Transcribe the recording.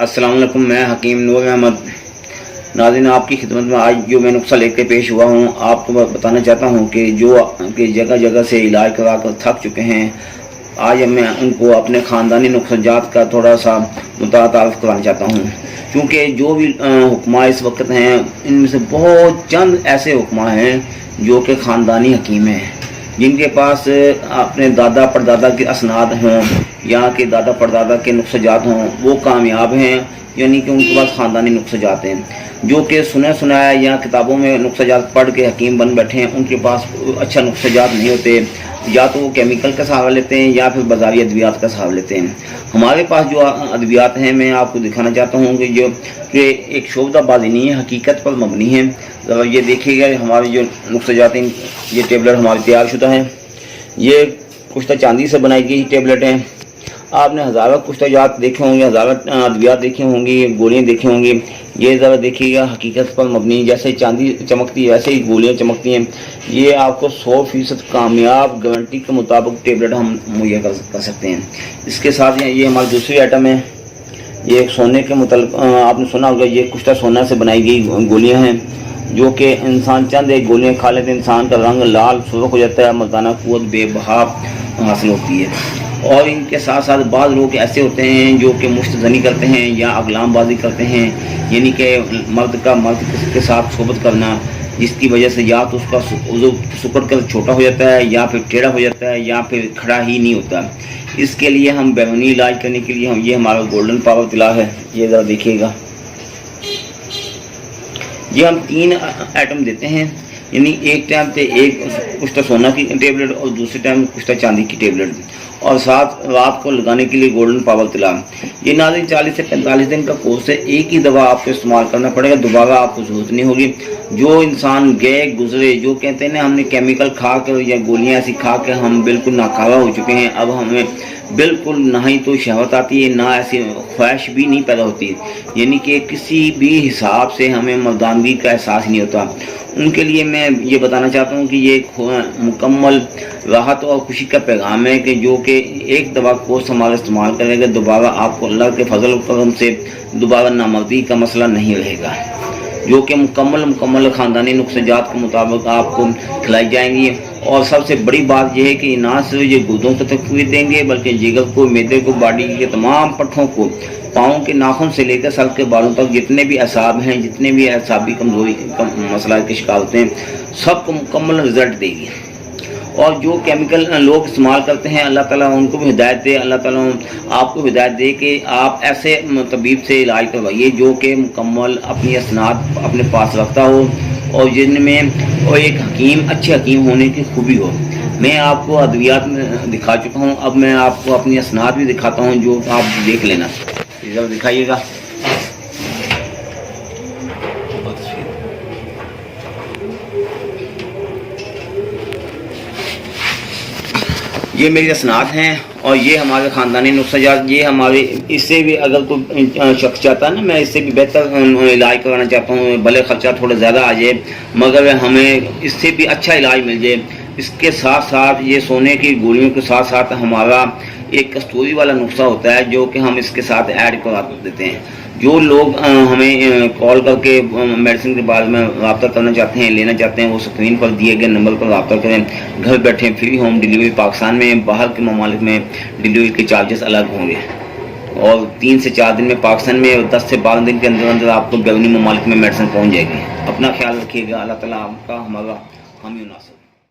अस्सलाम वालेकुम। मैं हकीम नूर अहमद। नाज़रीन, आपकी खिदमत में आज जो मैं नुस्खा लेकर पेश हुआ हूँ, आपको बताना चाहता हूँ कि जगह जगह से इलाज करा कर थक चुके हैं, आज मैं उनको अपने ख़ानदानी नुस्ख़ाजात का थोड़ा सा मुताअरुफ़ कराना चाहता हूँ। क्योंकि जो भी हुक्मा इस वक्त हैं, इनमें से बहुत चंद ऐसे हुक्मा हैं जो कि ख़ानदानी हकीम हैं, जिनके पास अपने दादा परदादा के असनाद हों या कि दादा परदादा के नुस्ख़ाजात हों, वो कामयाब हैं, यानी कि उनके पास ख़ानदानी नुस्ख़ाजात हैं। जो कि सुनाया या किताबों में नुस्ख़ाजात पढ़ के हकीम बन बैठे हैं, उनके पास अच्छा नुस्ख़ाजात नहीं होते, या तो वो केमिकल का सहारा लेते हैं या फिर बाज़ारी अद्वियात का सहारा लेते हैं। हमारे पास जो अद्वियात हैं, मैं आपको दिखाना चाहता हूँ कि एक शोबदाबाजी नहीं है, हकीकत पर मबनी है। ज़रा ये देखिएगा, हमारे जो नुस्ख़ाजात हैं, ये टेबलेट हमारी तैयार शुदा हैं। ये कुश्ता चांदी से बनाई गई टेबलेट हैं। आपने हज़ारों कुश्ताजात देखे होंगे, हज़ारों अद्वियात देखे होंगी, गोलियाँ देखी होंगी। ये ज़रा देखिएगा, हकीकत पर मबनी, जैसे चांदी चमकती है वैसे ही गोलियाँ चमकती हैं। ये आपको 100% कामयाब गारंटी के मुताबिक टेबलेट हम मुहैया कर सकते हैं। इसके साथ ये हमारी दूसरी आइटम है। ये एक सोने के मुतल्लिक़ आपने सुना होगा, ये कुश्ता सोना से बनाई गई गोलियाँ हैं, जो कि इंसान चंद एक गोलियाँ खा लेते, इंसान का रंग लाल सुर्ख हो जाता है, मर्दाना क़ुव्वत बेबहा हासिल होती है। और इनके साथ साथ बाद लोग ऐसे होते हैं जो कि मुश्तज़नी करते हैं या अगलामबाजी करते हैं, यानी कि मर्द के साथ सोबत करना, जिसकी वजह से या तो उसका उज़ू सुकड़ कर छोटा हो जाता है, या फिर टेढ़ा हो जाता है, या फिर खड़ा ही नहीं होता। इसके लिए हम बैरूनी इलाज करने के लिए ये हमारा गोल्डन पावर तिला है। ये ज़रा देखिएगा, ये हम 3 आइटम देते हैं, यानी एक टाइम पे एक कुश्ता सोना की टेबलेट और दूसरे टाइम कुश्ता चांदी की टेबलेट, और साथ रात को लगाने के लिए गोल्डन पावर तिला। ये नाज़रीन 40 से 45 दिन का कोर्स है। एक ही दवा आपको इस्तेमाल करना पड़ेगा, दोबारा आपको ज़रूरत नहीं होगी। जो इंसान गए गुजरे, जो कहते हैं ना हमने केमिकल खा कर या गोलियां ऐसी खा कर हम बिल्कुल नाकारा हो चुके हैं, अब हमें बिल्कुल ना ही तो शहवत आती है, ना ऐसी ख्वाहिश भी नहीं पैदा होती, यानी कि किसी भी हिसाब से हमें मर्दानगी का एहसास नहीं होता। उनके लिए मैं ये बताना चाहता हूँ कि ये मुकम्मल राहत और खुशी का पैगाम है कि जो कि एक दवा कोर्स हमारा इस्तेमाल करेगा, दोबारा आपको अल्लाह के फजल और करम से दोबारा नामर्दी का मसला नहीं रहेगा, जो कि मुकम्मल ख़ानदानी नुस्ख़ाजात के मुताबिक आपको खिलाई जाएंगी। और सबसे बड़ी बात यह है कि ना सिर्फ ये गुर्दों को तक़वीत देंगे, बल्कि जिगर को, मैदे को, बॉडी के तमाम पट्ठों को, पाँव के नाखून से लेकर सर के बालों तक जितने भी असाब हैं, जितने भी असाबी कमज़ोरी मसला के शिकार होते हैं, सबको मुकम्मल रिज़ल्ट देगी। और जो केमिकल लोग इस्तेमाल करते हैं, अल्लाह ताला उनको भी हिदायत दे, अल्लाह ताला आपको हिदायत दे कि आप ऐसे तबीब से इलाज करवाइए जो कि मुकम्मल अपनी असनाद अपने पास रखता हो, और जिनमें और एक हकीम, अच्छे हकीम होने की खूबी हो। मैं आपको अद्वियात में दिखा चुका हूँ, अब मैं आपको अपनी असनाद भी दिखाता हूँ, जो आप देख लेना। ज़रा दिखाइएगा, ये मेरी असनाद हैं और ये हमारे ख़ानदानी नुस्ख़ाजात। ये हमारे, इससे भी अगर कोई शख्स चाहता है ना, मैं इससे भी बेहतर इलाज कराना चाहता हूँ, भले ख़र्चा थोड़ा ज़्यादा आ जाए मगर हमें इससे भी अच्छा इलाज मिल जाए। इसके साथ साथ ये सोने की गोलियों के साथ साथ हमारा एक कस्तूरी वाला नुस्खा होता है, जो कि हम इसके साथ ऐड करा देते हैं। जो लोग हमें कॉल करके मेडिसिन के बारे में रब्ता करना चाहते हैं, लेना चाहते हैं, वो स्क्रीन पर दिए गए नंबर पर रब्ता करें। घर बैठे फ्री होम डिलीवरी पाकिस्तान में, बाहर के ममालिक में डिलीवरी के चार्जेस अलग होंगे, और 3 से 4 दिन में पाकिस्तान में, और 10 से 12 दिन के अंदर अंदर आपको बैरूनी ममालिक में मेडिसिन पहुँच जाएगी। अपना ख्याल रखिएगा। अल्लाह ताला आपका हमारा हामी नासिर।